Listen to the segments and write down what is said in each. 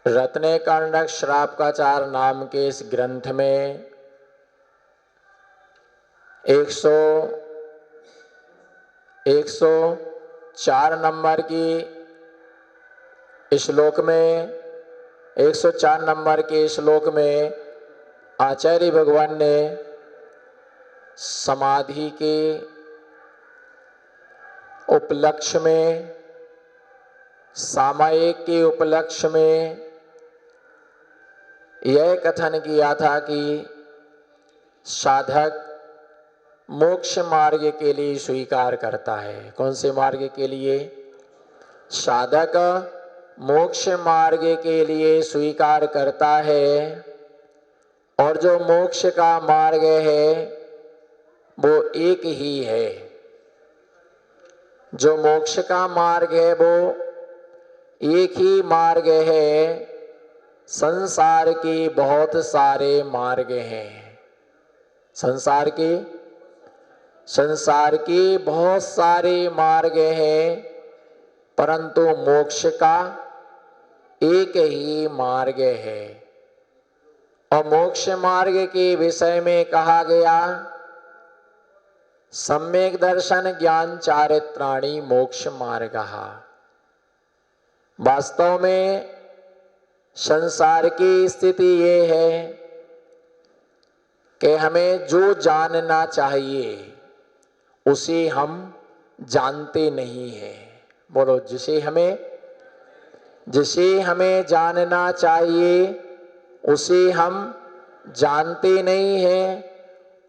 रत्नेकांडक श्रापकाचार नाम के इस ग्रंथ में 104 नंबर की श्लोक में 104 नंबर के श्लोक में आचार्य भगवान ने समाधि के उपलक्ष्य में, सामायिक के उपलक्ष्य में यह कथन किया था कि साधक मोक्ष मार्ग के लिए स्वीकार करता है। कौन से मार्ग के लिए? साधक मोक्ष मार्ग के लिए स्वीकार करता है, और जो मोक्ष का मार्ग है वो एक ही है। जो मोक्ष का मार्ग है वो एक ही मार्ग है। संसार के बहुत सारे मार्ग हैं। संसार के बहुत सारे मार्ग हैं, परंतु मोक्ष का एक ही मार्ग है। और मोक्ष मार्ग के विषय में कहा गया, सम्यक दर्शन ज्ञान चारित्राणि मोक्ष मार्गः। वास्तव में संसार की स्थिति ये है कि हमें जो जानना चाहिए उसे हम जानते नहीं हैं। बोलो, जिसे हमें जानना चाहिए उसे हम जानते नहीं हैं,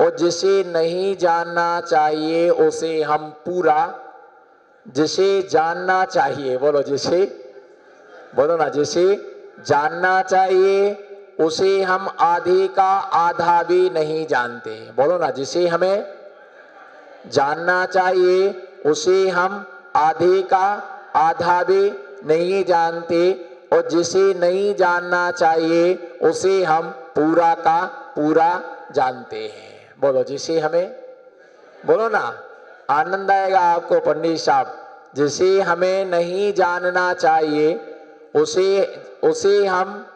और जिसे नहीं जानना चाहिए उसे हम पूरा, जिसे जानना चाहिए, बोलो ना, जिसे जानना चाहिए उसे हम आधे का आधा भी नहीं जानते। बोलो ना, जिसे हमें जानना चाहिए उसे हम आधे का आधा भी नहीं जानते, और जिसे नहीं जानना चाहिए उसे हम पूरा का पूरा जानते हैं। बोलो, जिसे हमें, बोलो ना, आनंद आएगा आपको पंडित साहब। जिसे हमें नहीं जानना चाहिए उसे हम,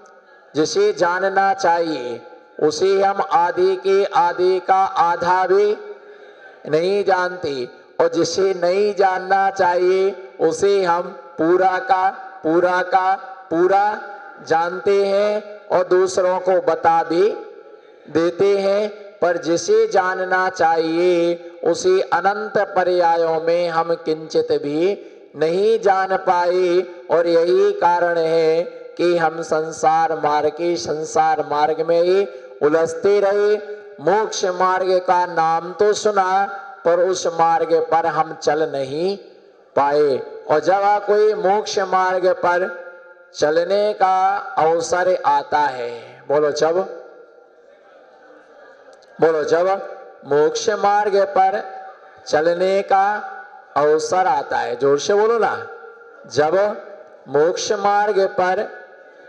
जिसे जानना चाहिए उसे हम आधे के आधे का आधा भी नहीं जानते, और जिसे नहीं जानना चाहिए उसे हम पूरा का पूरा जानते हैं, और दूसरों को बता भी देते हैं। पर जिसे जानना चाहिए उसे अनंत पर्यायों में हम किंचित भी नहीं जान पाए, और यही कारण है कि हम संसार मार्ग में ही उलझते रहे। मोक्ष मार्ग का नाम तो सुना, पर उस मार्ग पर हम चल नहीं पाए। और जब कोई मोक्ष मार्ग पर चलने का अवसर आता है, जब मोक्ष मार्ग पर चलने का अवसर आता है, जोर से बोलो ना, जब मोक्ष मार्ग पर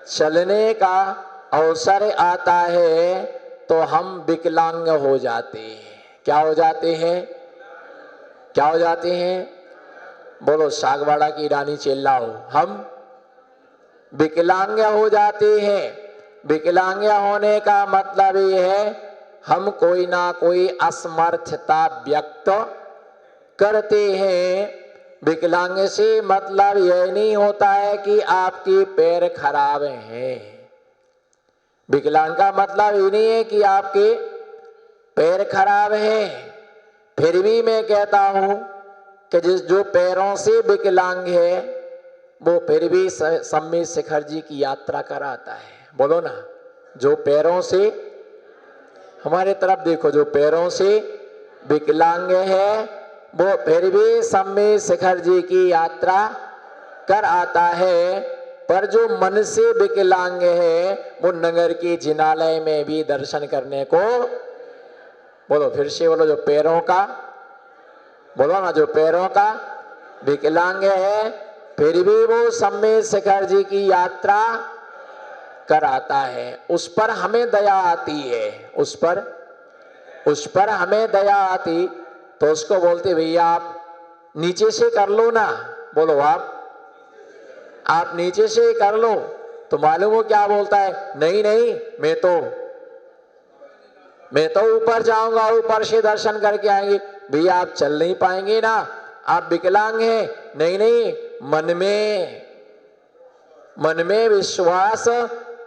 चलने का अवसर आता है तो हम विकलांग हो जाते हैं। क्या हो जाते हैं? बोलो, सागवाड़ा की रानी चिल्लाओ। हम विकलांग हो जाते हैं। विकलांग होने का मतलब ये है हम कोई ना कोई असमर्थता व्यक्त करते हैं। विकलांग से मतलब यह नहीं होता है कि आपके पैर खराब हैं। विकलांग का मतलब ये नहीं है कि आपके पैर खराब हैं। फिर भी मैं कहता हूं कि जो पैरों से विकलांग है वो फिर भी सम्मेद शिखर जी की यात्रा कराता है। बोलो ना, जो पैरों से, हमारे तरफ देखो, जो पैरों से विकलांग है वो फिर भी सम्मेद शिखर जी की यात्रा कर आता है। पर जो मन से विकलांग है वो नगर के जिनालय में भी दर्शन करने को, बोलो फिर से बोलो, जो पैरों का, बोलो ना, जो पैरों का विकलांग है फिर भी वो सम्मेद शिखर जी की यात्रा कराता है। उस पर हमें दया आती है, उस पर हमें दया आती तो उसको बोलते, भैया आप नीचे से कर लो ना, बोलो आप नीचे से कर लो। तो मालूम हो क्या बोलता है, नहीं नहीं मैं तो ऊपर जाऊंगा, ऊपर से दर्शन करके आएंगे। भैया आप चल नहीं पाएंगे ना, आप विकलांग हैं। नहीं नहीं, मन में विश्वास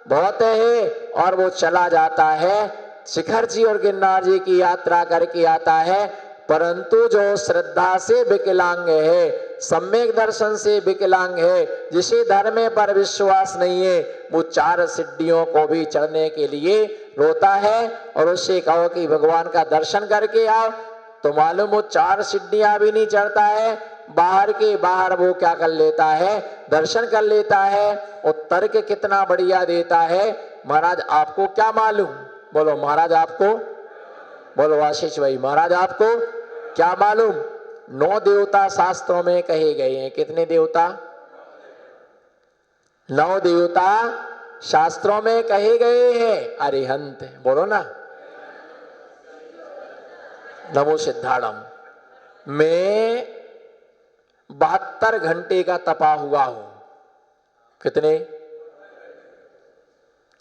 बहुत है और वो चला जाता है, शिखर जी और गिरनार जी की यात्रा करके आता है। परंतु जो श्रद्धा से विकलांग है, सम्यक दर्शन से विकलांग है, जिसे धर्म पर विश्वास नहीं है, वो 4 सीढ़ियों को भी चढ़ने के लिए रोता है। और उससे कहो कि भगवान का दर्शन करके आओ, तो मालूम वो 4 सीढ़ियां भी नहीं चढ़ता है। बाहर के बाहर वो क्या कर लेता है, दर्शन कर लेता है। और तर्क कितना बढ़िया देता है। महाराज आपको क्या मालूम, बोलो महाराज आपको, बोलो आशीष भाई महाराज आपको क्या मालूम। 9 देवता शास्त्रों में कहे गए हैं। कितने देवता, 9 देवता शास्त्रों में कहे गए हैं। अरिहंत, बोलो ना, नमो सिद्धाड़म। मैं 72 घंटे का तपा हुआ हूं।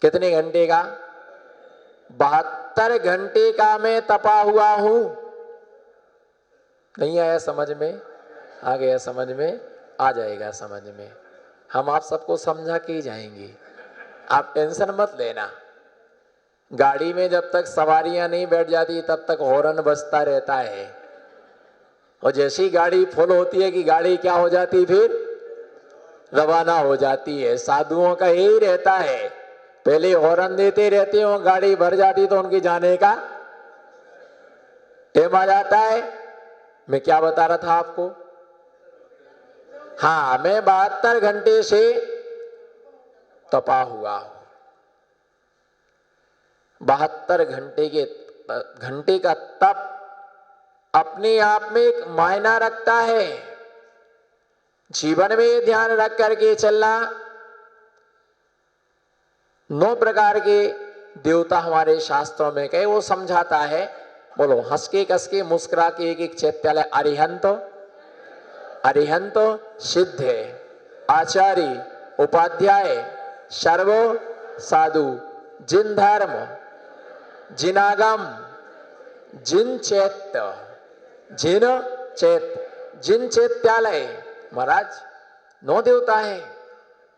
कितने घंटे का, 72 घंटे का मैं तपा हुआ हूं। नहीं आया समझ में, आ गया समझ में, आ जाएगा समझ में। हम आप सबको समझा के जाएंगे, आप टेंशन मत लेना। गाड़ी में जब तक सवारियां नहीं बैठ जाती तब तक हॉर्न बजता रहता है, और जैसी गाड़ी फुल होती है कि गाड़ी क्या हो जाती, फिर रवाना हो जाती है। साधुओं का यही रहता है, पहले हॉर्न देते रहते हो, गाड़ी भर जाती तो उनकी जाने का टाइम आ जाता है। मैं क्या बता रहा था आपको, हाँ मैं 72 घंटे से तपा हुआ हूं। 72 घंटे का तप अपने आप में एक मायना रखता है। जीवन में ध्यान रख करके चलना। 9 प्रकार के देवता हमारे शास्त्रों में कहे, वो समझाता है। बोलो हंस के कस के मुस्कुरा के एक एक चैत्यालय। अरिहंत सिद्ध है, आचार्य, उपाध्याय, सर्व साधु, जिन धर्म, जिनागम, जिन चैत्यालय। महाराज 9 देवता है।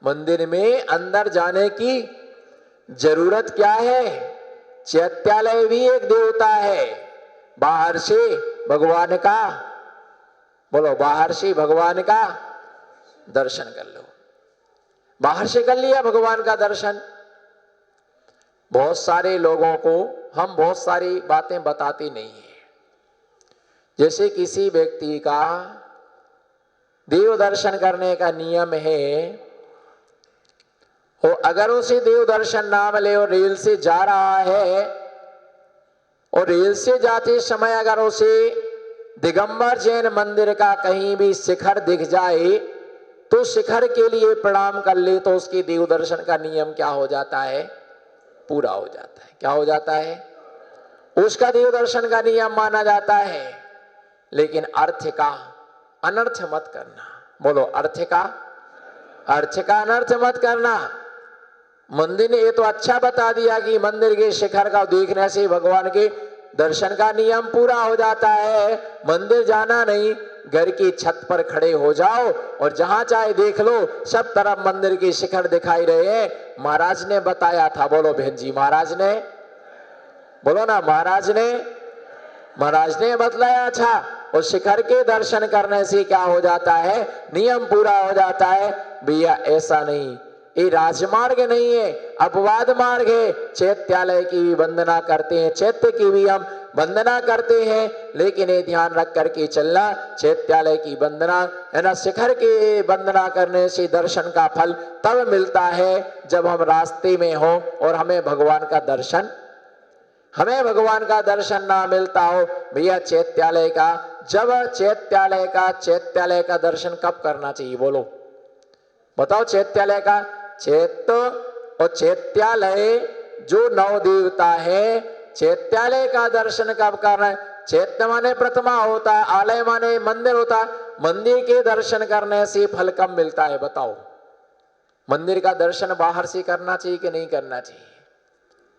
मंदिर में अंदर जाने की जरूरत क्या है, चैत्यालय भी एक देवता है। बाहर से भगवान का, बोलो बाहर से भगवान का दर्शन कर लो। बाहर से कर लिया भगवान का दर्शन। बहुत सारे लोगों को हम बहुत सारी बातें बताते नहीं है। जैसे किसी व्यक्ति का देव दर्शन करने का नियम है, और अगर उसे देव दर्शन नाम ले और रेल से जा रहा है, और रेल से जाते समय अगर उसे दिगंबर जैन मंदिर का कहीं भी शिखर दिख जाए तो शिखर के लिए प्रणाम कर ले, तो उसके देव दर्शन का नियम क्या हो जाता है, पूरा हो जाता है। क्या हो जाता है, उसका देव दर्शन का नियम माना जाता है। लेकिन अर्थ का अनर्थ मत करना। बोलो अर्थ का अनर्थ मत करना। मंदिर ने ये तो अच्छा बता दिया कि मंदिर के शिखर का देखने से भगवान के दर्शन का नियम पूरा हो जाता है। मंदिर जाना नहीं, घर की छत पर खड़े हो जाओ और जहां चाहे देख लो, सब तरफ मंदिर के शिखर दिखाई रहे हैं। महाराज ने बताया था, बोलो बहन जी, महाराज ने, बोलो ना, महाराज ने बतलाया था। और शिखर के दर्शन करने से क्या हो जाता है, नियम पूरा हो जाता है। भैया ऐसा नहीं, ये राजमार्ग नहीं है, अपवाद मार्ग है। चैत्यालय की भी वंदना करते हैं, चैत्य की भी हम वंदना करते हैं, लेकिन ये ध्यान रख करके चलना, चैत्यालय की वंदना है ना, शिखर की वंदना करने से दर्शन का फल तब मिलता है जब हम रास्ते में हो और हमें भगवान का दर्शन ना मिलता हो। भैया चैत्यालय का दर्शन कब करना चाहिए, बोलो बताओ। चैत्यालय का चैत्य और चैत्यालय जो 9 देवता है, चैत्यालय का दर्शन कब करना है। चैत्य माने प्रतिमा होता है, आलय माने मंदिर होता है। मंदिर के दर्शन करने से फल कब मिलता है बताओ? मंदिर का दर्शन बाहर से करना चाहिए कि नहीं करना चाहिए?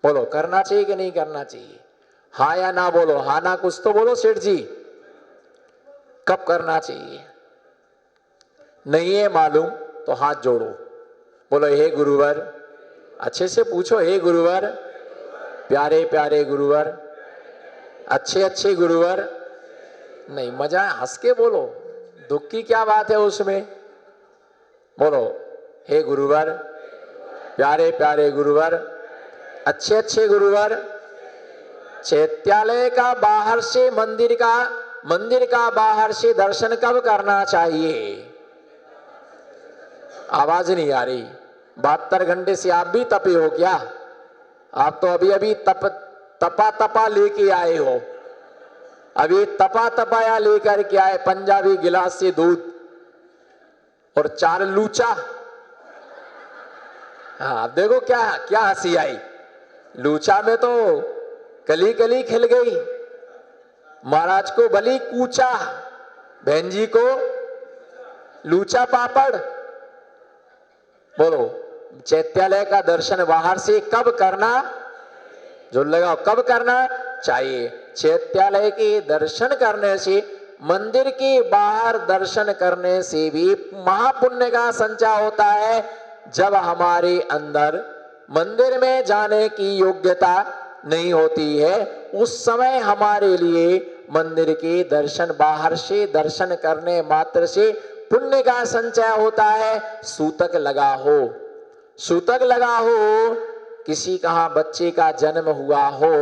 बोलो, करना चाहिए कि नहीं करना चाहिए? हाँ या ना बोलो, हाँ ना कुछ तो बोलो सेठ जी। कब करना चाहिए? नहीं है मालूम तो हाथ जोड़ो, बोलो हे गुरुवर। अच्छे से पूछो, हे गुरुवर, प्यारे प्यारे गुरुवर, अच्छे अच्छे गुरुवर। नहीं, मजा है, हंस के बोलो, दुख की क्या बात है उसमें? बोलो हे गुरुवर, प्यारे प्यारे गुरुवर, अच्छे अच्छे गुरुवर। चैत्यालय का बाहर से मंदिर का बाहर से दर्शन कब करना चाहिए? आवाज नहीं आ रही। 72 घंटे से आप भी तपे हो क्या? आप तो अभी अभी तपा लेके आए हो। अभी तपाया लेकर के आए, पंजाबी गिलास से दूध और 4 लूचा। हाँ, अब देखो क्या क्या हंसी आई। लूचा में तो कली कली खिल गई। महाराज को बली कूचा, बहन जी को लूचा पापड़। बोलो, चैत्यालय का दर्शन बाहर से कब करना, जो लगाओ, कब करना चाहिए? चैत्यालय के दर्शन करने से, मंदिर के बाहर दर्शन करने से भी महापुण्य का संचय होता है। जब हमारे अंदर मंदिर में जाने की योग्यता नहीं होती है, उस समय हमारे लिए मंदिर के दर्शन, बाहर से दर्शन करने मात्र से पुण्य का संचय होता है। सूतक लगा हो, किसी का बच्चे का जन्म हुआ हो,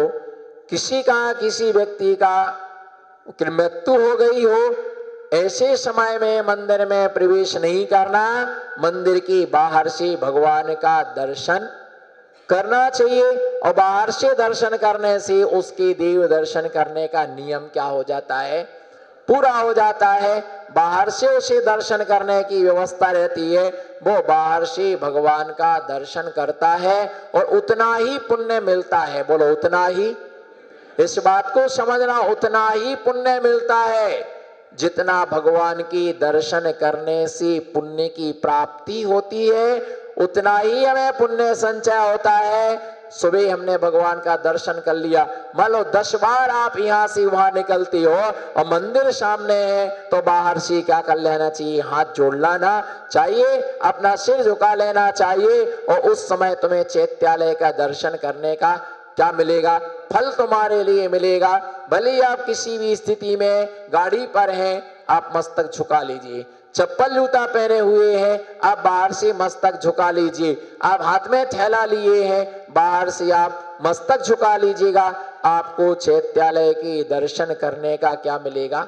किसी व्यक्ति का मृत्यु हो गई हो, ऐसे समय में मंदिर में प्रवेश नहीं करना, मंदिर के बाहर से भगवान का दर्शन करना चाहिए। और बाहर से दर्शन करने से उसके देव दर्शन करने का नियम क्या हो जाता है? पूरा हो जाता है। बाहर से उसे दर्शन करने की व्यवस्था रहती है, वो बाहर से भगवान का दर्शन करता है और उतना ही पुण्य मिलता है। बोलो, उतना ही। इस बात को समझना, उतना ही पुण्य मिलता है जितना भगवान की दर्शन करने से पुण्य की प्राप्ति होती है, उतना ही हमें पुण्य संचय होता है। सुबह हमने भगवान का दर्शन कर लिया, मान लो 10 बार आप यहाँ से वहां निकलती हो और मंदिर सामने है, तो बाहर से क्या कर लेना चाहिए? हाथ जोड़ लेना चाहिए, अपना सिर झुका लेना चाहिए। और उस समय तुम्हें चैत्यालय का दर्शन करने का क्या मिलेगा? फल तुम्हारे लिए मिलेगा। भले आप किसी भी स्थिति में गाड़ी पर हैं, आप मस्तक झुका लीजिए। चप्पल जूता पहने हुए हैं, आप बाहर से मस्तक झुका लीजिए। आप हाथ में थैला लिए हैं, बाहर से आप मस्तक झुका लीजिएगा। आपको चैत्यालय के दर्शन करने का क्या मिलेगा?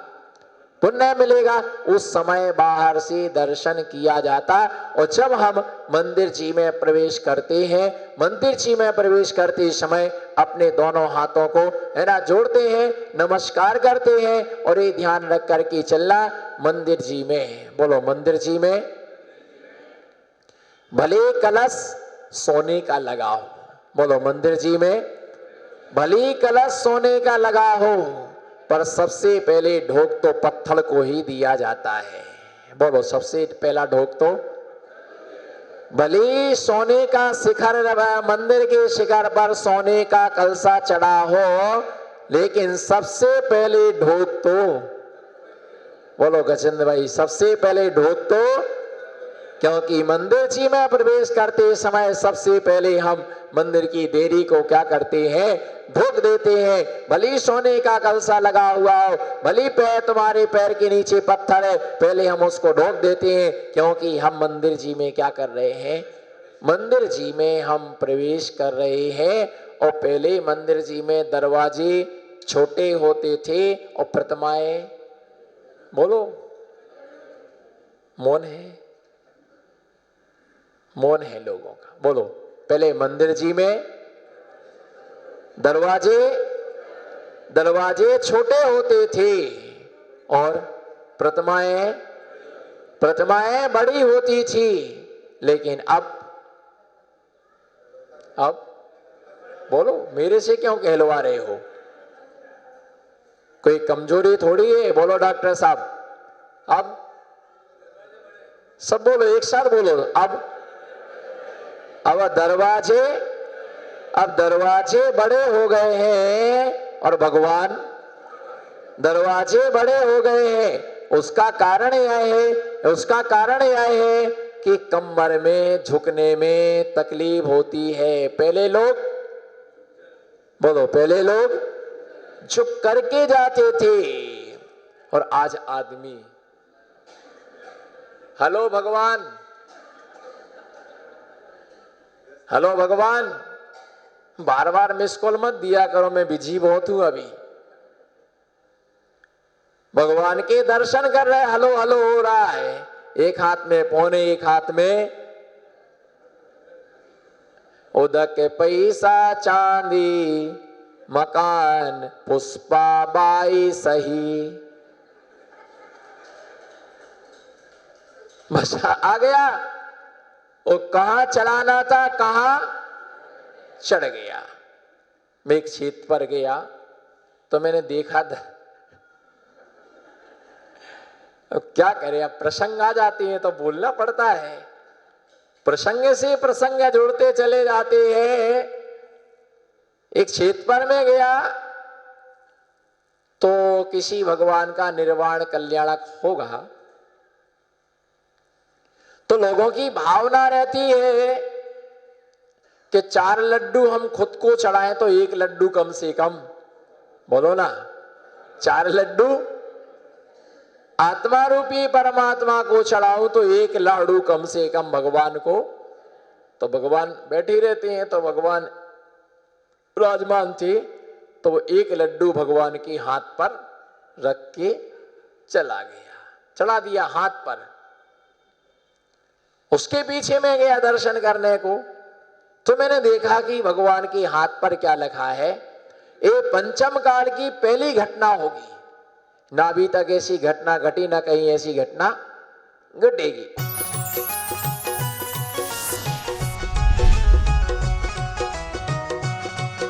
पुण्य मिलेगा। उस समय बाहर से दर्शन किया जाता। और जब हम मंदिर जी में प्रवेश करते हैं, मंदिर जी में प्रवेश करते समय अपने दोनों हाथों को है ना जोड़ते हैं, नमस्कार करते हैं और ये ध्यान रख करके चलना, मंदिर जी में, बोलो मंदिर जी में भले कलश सोने का लगा हो। बोलो, मंदिर जी में भले कलश सोने का लगा हो, पर सबसे पहले ढोक तो पत्थर को ही दिया जाता है। बोलो, सबसे पहला ढोक तो भले सोने का शिखर, मंदिर के शिखर पर सोने का कलसा चढ़ा हो, लेकिन सबसे पहले ढोक तो, बोलो गजेंद्र भाई, सबसे पहले ढोक तो, क्योंकि मंदिर जी में प्रवेश करते समय सबसे पहले हम मंदिर की देरी को क्या करते हैं? ढोक देते हैं। भली सोने का कलसा लगा हुआ हो, भली पैर तुम्हारे पैर के नीचे पत्थर है, पहले हम उसको ढोक देते हैं, क्योंकि हम मंदिर जी में क्या कर रहे हैं? मंदिर जी में हम प्रवेश कर रहे हैं। और पहले मंदिर जी में दरवाजे छोटे होते थे और प्रतिमाएं, बोलो मौन है, मौन है लोगों का। बोलो, पहले मंदिर जी में दरवाजे छोटे होते थे और प्रतिमाएं बड़ी होती थी। लेकिन अब बोलो, मेरे से क्यों कहलवा रहे हो? कोई कमजोरी थोड़ी है। बोलो डॉक्टर साहब, अब सब बोलो, एक साथ बोलो। अब दरवाजे बड़े हो गए हैं और भगवान दरवाजे बड़े हो गए हैं। उसका कारण यह है कि कमर में झुकने में तकलीफ होती है। पहले लोग झुक करके जाते थे और आज आदमी, हेलो भगवान, बार बार मिस कॉल मत दिया करो, मैं बिजी बहुत हूं अभी। भगवान के दर्शन कर रहे, हेलो हो रहा है, एक हाथ में फोन, एक हाथ में उदक पैसा चांदी मकान पुष्पा बाई सही। मजा आ गया। वो कहां चढ़ाना था, कहां चढ़ गया। मैं एक क्षेत्र पर गया तो मैंने देखा था, अब क्या करें, अब प्रसंग आ जाते हैं तो बोलना पड़ता है। प्रसंग से प्रसंग जोड़ते चले जाते हैं। एक क्षेत्र पर में गया तो किसी भगवान का निर्वाण कल्याणक होगा तो लोगों की भावना रहती है कि 4 लड्डू हम खुद को चढ़ाएं तो 1 लड्डू कम से कम, बोलो ना, 4 लड्डू आत्मा रूपी परमात्मा को चढ़ाऊं तो 1 लाडू कम से कम भगवान को। तो भगवान बैठे रहते हैं, तो भगवान विराजमान थे तो वो 1 लड्डू भगवान के हाथ पर रख के चला गया, चढ़ा दिया हाथ पर। उसके पीछे मैं गया दर्शन करने को तो मैंने देखा कि भगवान के हाथ पर क्या लिखा है, ये पंचम काल की पहली घटना होगी, ना अभी तक ऐसी घटना घटी, ना कहीं ऐसी घटना घटेगी।